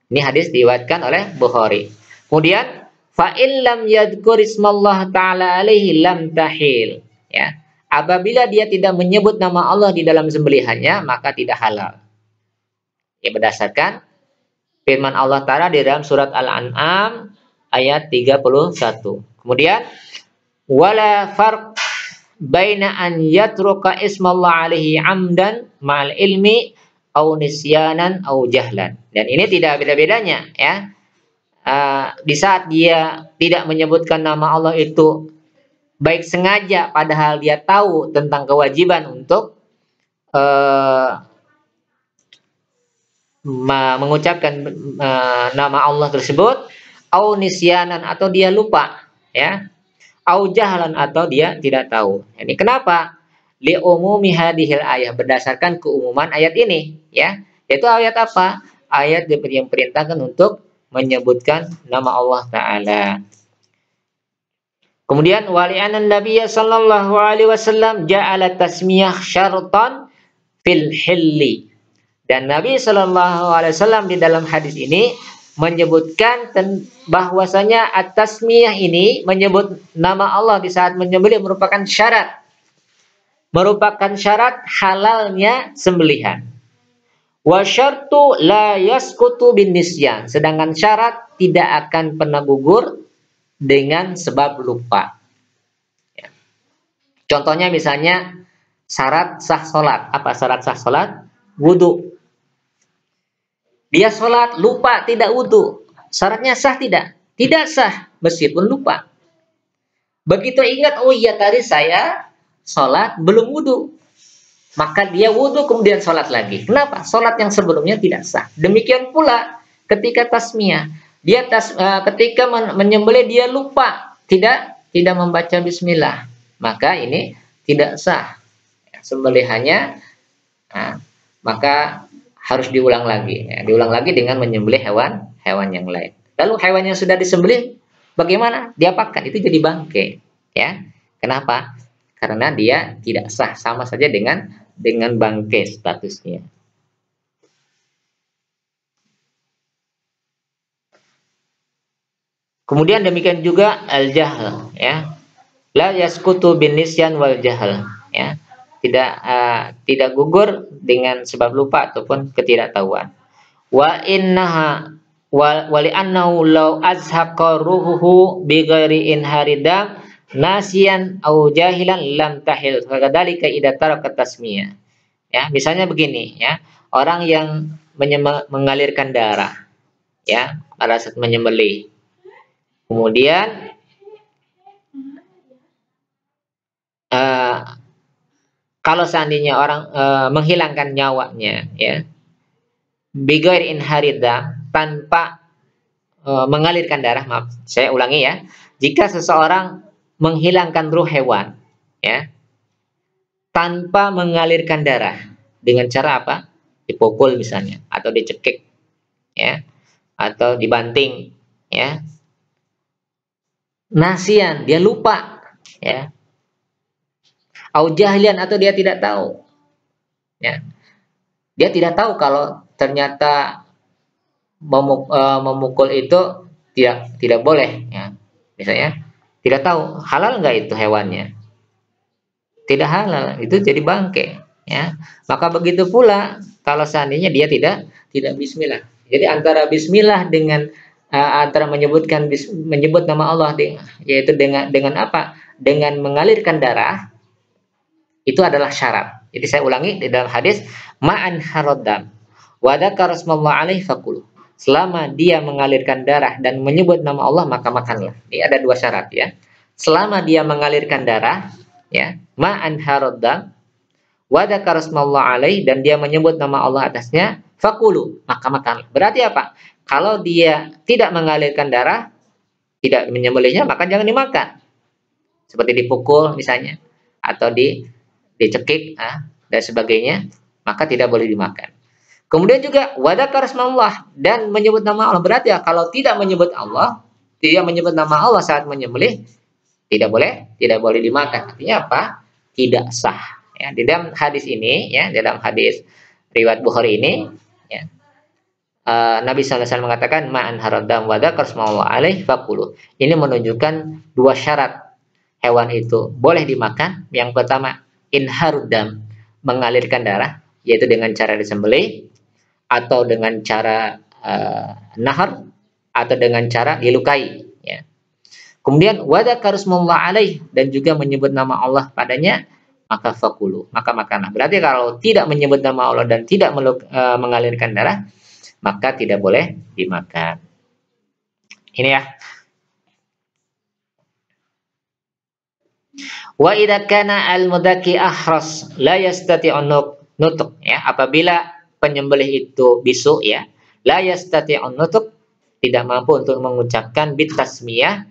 Ini hadis diriwayatkan oleh Bukhari. Kemudian fa in lam yadhkur ismallah ta'ala alaihi lam tahil, ya. Apabila dia tidak menyebut nama Allah di dalam sembelihannya, maka tidak halal. Ya, berdasarkan firman Allah Ta'ala di dalam surat Al-An'am ayat 31. Kemudian wala farq baina an yatruka ismallah alaihi amdan ma'al ilmi au nisyanan au jahlan. Dan ini tidak beda-bedanya, ya. Di saat dia tidak menyebutkan nama Allah itu baik sengaja padahal dia tahu tentang kewajiban untuk mengucapkan nama Allah tersebut, au nisyanan, atau dia lupa, ya, au jahlan, atau dia tidak tahu. Ini kenapa? Li umumi hadhil ayat, berdasarkan keumuman ayat ini, ya. Yaitu ayat apa? Ayat yang perintahkan untuk menyebutkan nama Allah Ta'ala. Kemudian wali'anan Nabiya sallallahu alaihi wasallam ja'ala tasmiyah syartan fil hilli. Dan Nabi sallallahu alaihi wasallam di dalam hadis ini menyebutkan bahwasanya at-tasmiyah ini, menyebut nama Allah di saat menyembelih, merupakan syarat halalnya sembelihan. Wa syartu la yasqutu bin nisyan, sedangkan syarat tidak akan pernah gugur dengan sebab lupa, ya. Contohnya misalnya syarat sah sholat. Apa syarat sah sholat? Wudhu. Dia sholat lupa tidak wudhu, syaratnya sah tidak? Tidak sah meskipun lupa. Begitu ingat, oh iya tadi saya sholat belum wudhu, maka dia wudhu kemudian sholat lagi. Kenapa? Sholat yang sebelumnya tidak sah. Demikian pula ketika tasmiyah, dia ketika menyembelih dia lupa tidak membaca bismillah, maka ini tidak sah sembelihannya. Nah, maka harus diulang lagi, ya. Diulang lagi dengan menyembelih hewan yang lain. Lalu hewan yang sudah disembelih bagaimana? Diapakan? Itu jadi bangkai, ya. Kenapa? Karena dia tidak sah, sama saja dengan bangkai statusnya. Kemudian demikian juga al-jahl, ya. La yaskutu bin nisyan wal jahl, ya. Tidak gugur dengan sebab lupa ataupun ketidaktahuan. Wa innaha wali annahu law azhaqa ruhuhu bi ghairi inharidam nasiyan au jahilan lam tahil. Kadzalika idza taraka tasmiyah. Ya, misalnya begini, ya. Orang yang mengalirkan darah, ya, pada saat menyembelih. Kemudian kalau seandainya orang menghilangkan nyawanya, ya, bighair inharida, tanpa mengalirkan darah, maaf, saya ulangi ya. Jika seseorang menghilangkan ruh hewan, ya, tanpa mengalirkan darah, dengan cara apa? Dipukul misalnya, atau dicekik, ya, atau dibanting, ya. Nasian, dia lupa, ya. Au jahlian, atau dia tidak tahu, ya. Dia tidak tahu kalau ternyata memukul itu tidak boleh, ya. Misalnya tidak tahu halal nggak itu hewannya, tidak halal, itu jadi bangkai, ya. Maka begitu pula kalau seandainya dia tidak bismillah. Jadi antara bismillah dengan antara menyebut nama Allah, yaitu dengan apa? Dengan mengalirkan darah, itu adalah syarat. Jadi saya ulangi, di dalam hadis ma'an harodam wa dzakara rasmallahu alaihi fakulu. Selama dia mengalirkan darah dan menyebut nama Allah, maka makanlah. Ini ada dua syarat, ya. Selama dia mengalirkan darah, ya, ma'an harodam wa dzakara rasmallahu alaihi, dan dia menyebut nama Allah atasnya, fakulu, maka makanlah. Berarti apa? Kalau dia tidak mengalirkan darah, tidak menyembelihnya, maka jangan dimakan. Seperti dipukul misalnya, atau dicekik, dan sebagainya, maka tidak boleh dimakan. Kemudian juga wadakar asmaullah, dan menyebut nama Allah. Berarti ya, kalau tidak menyebut Allah, tidak menyebut nama Allah saat menyembelih, tidak boleh dimakan. Artinya apa? Tidak sah. Ya, di dalam hadis ini, ya, dalam hadis riwayat Bukhari ini, ya, Nabi SAW mengatakan ma'an haradam wadakar asmaullah alaih fakulu. Ini menunjukkan dua syarat hewan itu boleh dimakan. Yang pertama, inharudam, mengalirkan darah, yaitu dengan cara disembelih, atau dengan cara nahar, atau dengan cara dilukai, ya. Kemudian wadakar asmaullah alaih, dan juga menyebut nama Allah padanya, maka fakulu, maka makanlah. Berarti kalau tidak menyebut nama Allah dan tidak mengalirkan darah, maka tidak boleh dimakan. Ini, ya. Wa idza kana al-mudaki ahras la yastati'un nutuk, ya, apabila penyembelih itu bisu, ya, la yastati'un nutuk, tidak mampu untuk mengucapkan bitasmiyah,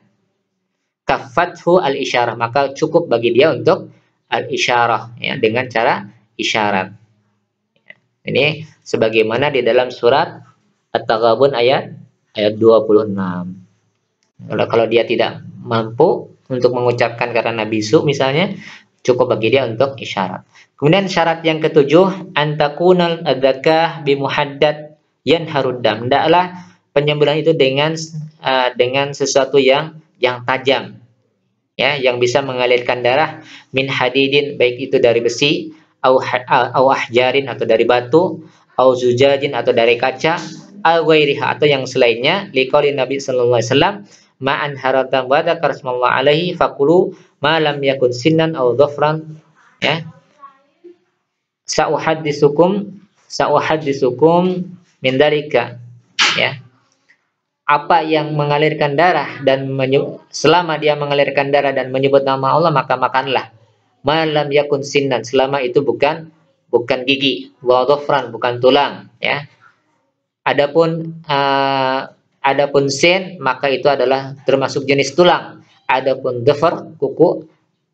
kafathu al-isyarah, maka cukup bagi dia untuk al-isyarah, ya, dengan cara isyarat. Ini sebagaimana di dalam surat At-Taghabun ayat 26. Kalau dia tidak mampu untuk mengucapkan karena bisu misalnya, cukup bagi dia untuk isyarat. Kemudian syarat yang ketujuh, antakunal adzakah bimuhaddad yanharuddam. Hendaklah penyembelihan itu dengan sesuatu yang tajam, ya, yang bisa mengalirkan darah, min hadidin, baik itu dari besi, au ahjarin, atau dari batu, au zujajin, atau dari kaca, au ghairiha, atau yang selainnya, liqauli Nabi sallallahu alaihi wasallam ma'an haratam wa dzakara asmallahi alaihi fakulu ma lam yakun sinnan aw dhafran, ya. Sa'uhadditsukum min dzalika, ya. Apa yang mengalirkan darah dan selama dia mengalirkan darah dan menyebut nama Allah, maka makanlah. Malam yakun sinnan, selama itu bukan gigi, wa dhufran, bukan tulang, ya. Adapun sin, maka itu adalah termasuk jenis tulang. Adapun dhufr, kuku,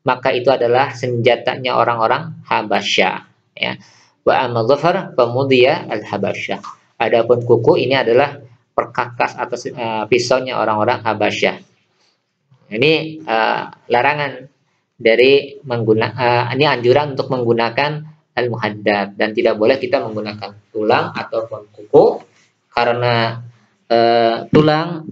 maka itu adalah senjatanya orang-orang Habasyah, ya. Wa amma dhufr famudiya al-Habasyah. Adapun kuku ini adalah perkakas atau pisaunya orang-orang Habasyah. Ini larangan dari ini anjuran untuk menggunakan al-muhaddad, dan tidak boleh kita menggunakan tulang ataupun kuku, karena tulang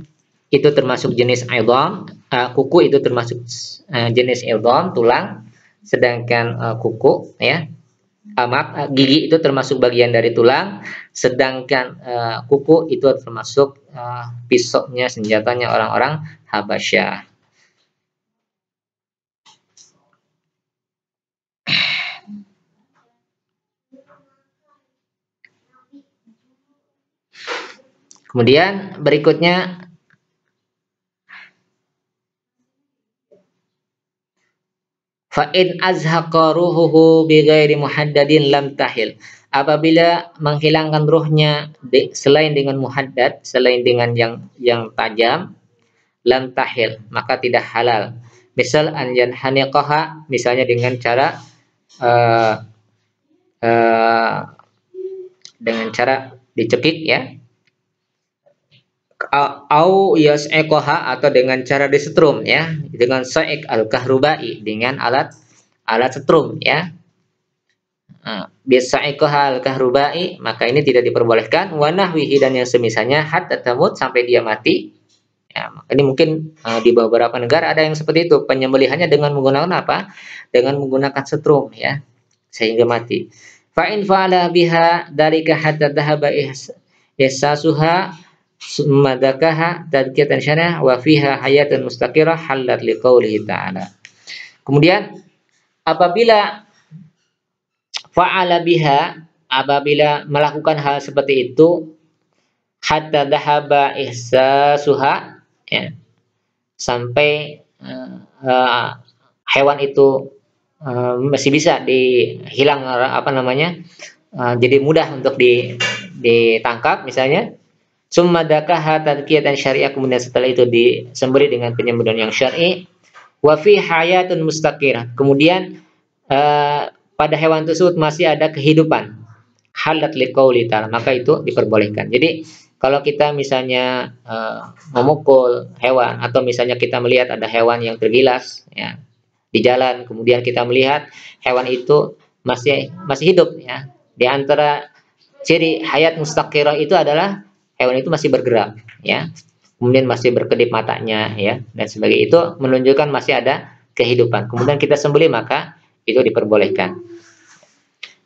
itu termasuk jenis idham, kuku itu termasuk jenis idham, tulang, sedangkan kuku, ya, gigi itu termasuk bagian dari tulang, sedangkan kuku itu termasuk pisaunya, senjatanya orang-orang Habasyah. Kemudian berikutnya fa in azhaqa ruhuhu bighairi muhaddadin lam tahil. Apabila menghilangkan ruhnya selain dengan muhaddad, selain dengan yang tajam, lam tahil, maka tidak halal. Misal an yanhaniqaha, misalnya dengan cara dicekik, ya. Au yas'iqaha, atau dengan cara disetrum, ya, dengan sa'iq al-kahrubai, dengan alat setrum, ya. Bisa'iqaha al-kahrubai, maka ini tidak diperbolehkan. Wa nahwihi, dan yang semisalnya, hatta tamut, sampai dia mati, ya. Ini mungkin di beberapa negara ada yang seperti itu, penyembelihannya dengan menggunakan apa? Dengan menggunakan setrum, ya, sehingga mati. Fa in fa'ala biha dalika hatta dhahaba ihsasuha summa dzakaha tadkiyatan syana wa fiha hayatun mustaqirah halat liqaulihi ta'ala. Kemudian apabila fa'ala biha, apabila melakukan hal seperti itu, hatta dhahaba ihsasuha, ya, sampai hewan itu masih bisa dihilang, jadi mudah untuk ditangkap, misalnya. Summa dakaha tadkiyatan syariah, kemudian setelah itu disembelih dengan penyembelihan yang syar'i. Wa fi hayatun mustaqirah, kemudian pada hewan tersebut masih ada kehidupan, halat liqauli ta'ala, maka itu diperbolehkan. Jadi kalau kita misalnya memukul hewan, atau misalnya kita melihat ada hewan yang tergilas, ya, di jalan, kemudian kita melihat hewan itu masih hidup, ya. Di antara ciri hayat mustaqirah itu adalah hewan itu masih bergerak, ya, kemudian masih berkedip matanya, ya, dan sebagainya, itu menunjukkan masih ada kehidupan. Kemudian kita sembelih, maka itu diperbolehkan.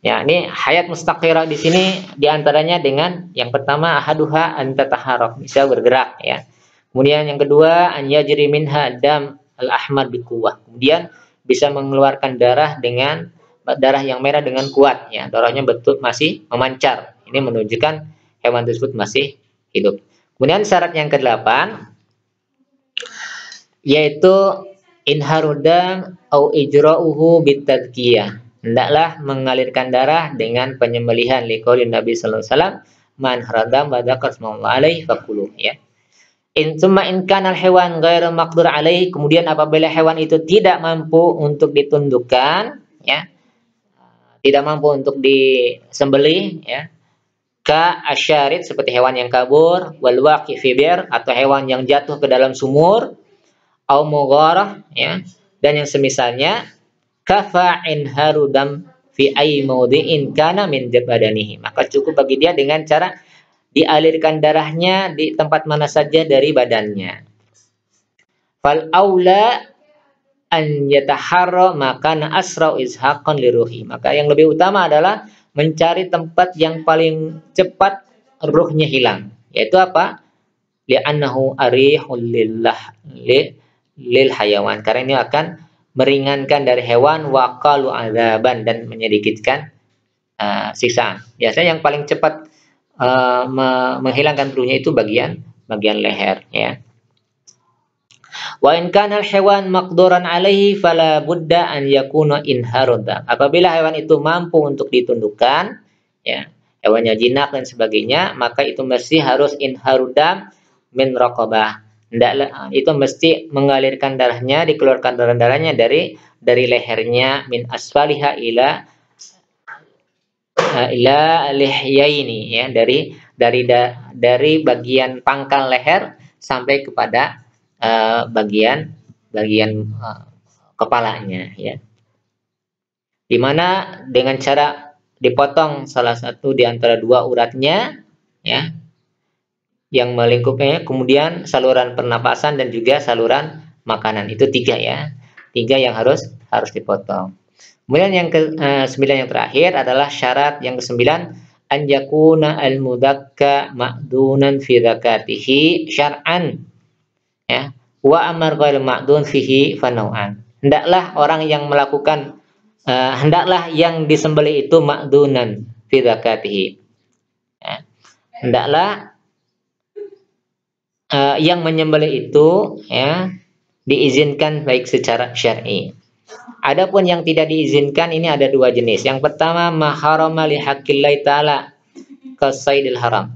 Ya, ini hayat mustaqirah di sini diantaranya dengan yang pertama ahaduha antataharok, bisa bergerak, ya. Kemudian yang kedua an yajri minha dam al-ahmar biquwah, kemudian bisa mengeluarkan darah yang merah dengan kuat, ya, darahnya betul masih memancar. Ini menunjukkan hewan tersebut masih hidup. Kemudian syarat yang ke-8 yaitu inharudam au ijra'uhu bitadkiyah, hendaklah mengalirkan darah dengan penyembelihan, liqaulin Nabi sallallahu alaihi wasallam, man haradam wa dzakar smallahi alaihi fakulu, ya. In kanal hewan ghairu maqdur alaihi, kemudian apabila hewan itu tidak mampu untuk ditundukkan, ya, tidak mampu untuk disembelih, ya, ka asyarid, seperti hewan yang kabur, wal waqi fi bir, atau hewan yang jatuh ke dalam sumur, au mugharah, ya, dan yang semisalnya, kafa'in harudam fi ay mawdi'in kana min badanihi, maka cukup bagi dia dengan cara dialirkan darahnya di tempat mana saja dari badannya. Fal aula an yataharra makana asra'u izhaqan liruhi, maka yang lebih utama adalah mencari tempat yang paling cepat ruhnya hilang, yaitu apa? Li'annahu arihul lil hayawan, karena ini akan meringankan dari hewan, wa qalu adzaban, dan menyedikitkan siksaan. Biasanya yang paling cepat menghilangkan bulunya itu bagian leher, ya. Wa in kana al-hewan maqduran alaihi fala budda an yakuna inharuda. Apabila hewan itu mampu untuk ditundukkan, ya, hewannya jinak dan sebagainya, maka itu mesti harus inharuda min raqabah. Hendaklah itu mesti mengalirkan darahnya, dikeluarkan darahnya dari lehernya, min asfaliha ila lihyaini, ya, dari bagian pangkal leher sampai kepada bagian kepalanya, ya. Dimana dengan cara dipotong salah satu di antara dua uratnya, ya, yang melingkupnya, kemudian saluran pernapasan dan juga saluran makanan. Itu tiga, ya, tiga yang harus dipotong. Kemudian yang ke-9 yang terakhir adalah syarat yang ke-9, an yakuna al-mudakka ma'dunan fi zakatihi syar'an, ya, wa amar ghair ma'dun fihi fanau'an. Hendaklah orang yang melakukan hendaklah yang disembelih itu ma'dunan fi zakatihi, ya. Hendaklah yang menyembelih itu, ya, diizinkan baik secara syar'i. Adapun yang tidak diizinkan ini ada dua jenis. Yang pertama, maharama li haqqillahi ta'ala kasaidil haram.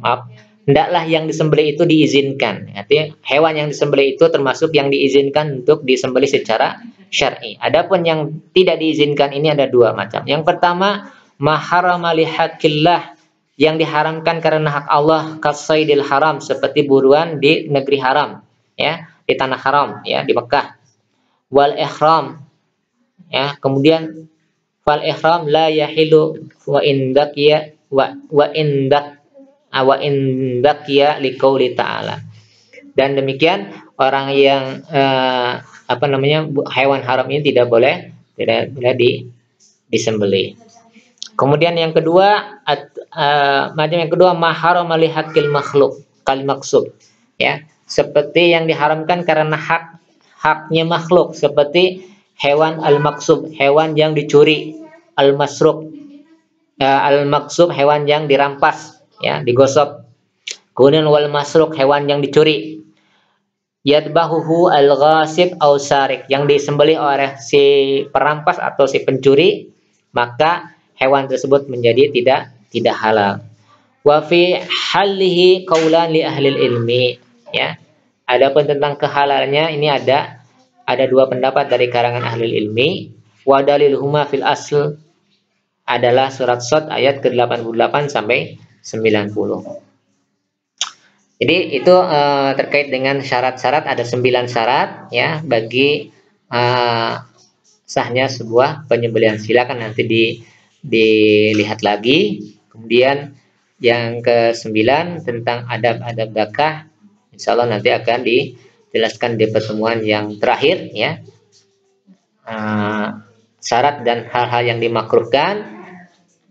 Maaf, hendaklah yang disembelih itu diizinkan. Artinya hewan yang disembelih itu termasuk yang diizinkan untuk disembelih secara syar'i. Adapun yang tidak diizinkan ini ada dua macam. Yang pertama, maharama li haqqillah, yang diharamkan karena hak Allah, kasaidil haram, seperti buruan di negeri haram, ya, di tanah haram, ya, di Mekah. Wal ihram, ya, kemudian fal ihram la yahilu wa indakiya liqauli ta'ala. Dan demikian orang yang hewan haram ini tidak boleh disembelih. Kemudian yang kedua, macam yang kedua, maharama li haqqil makhluk kal maksub, ya, seperti yang diharamkan karena haknya makhluk, seperti hewan al-maksub, hewan yang dicuri, al-masruk, al-maksub, hewan yang dirampas, ya, digosok. Kemudian wal masruk, hewan yang dicuri. Yadbahuhu al-ghasib aw sarik, yang disembelih oleh si perampas atau si pencuri, maka hewan tersebut menjadi tidak halal. Wa fi halihi qaulan li ahli ilmi, ya. Adapun tentang kehalalnya ini ada dua pendapat dari karangan ahli ilmi. Wa daliluhuma fil asl adalah surat Shad ayat ke-88 sampai 90. Jadi itu terkait dengan syarat-syarat, ada 9 syarat, ya, bagi sahnya sebuah penyembelihan. Silakan nanti dilihat lagi. Kemudian yang ke-9 tentang adab-adab zakah, insya Allah nanti akan dijelaskan di pertemuan yang terakhir, ya. Syarat dan hal-hal yang dimakruhkan,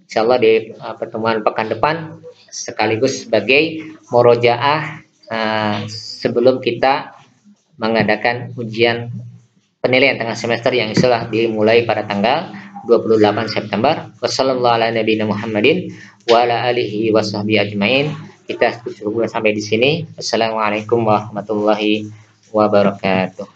insya Allah di pertemuan pekan depan, sekaligus sebagai murojaah sebelum kita mengadakan ujian penilaian tengah semester yang insya Allah dimulai pada tanggal 28 September. Wassalamualaikum warahmatullahi wabarakatuh wa ala alihi washabbihi ajmain. Kita cukup sampai di sini. Assalamualaikum warahmatullahi wabarakatuh.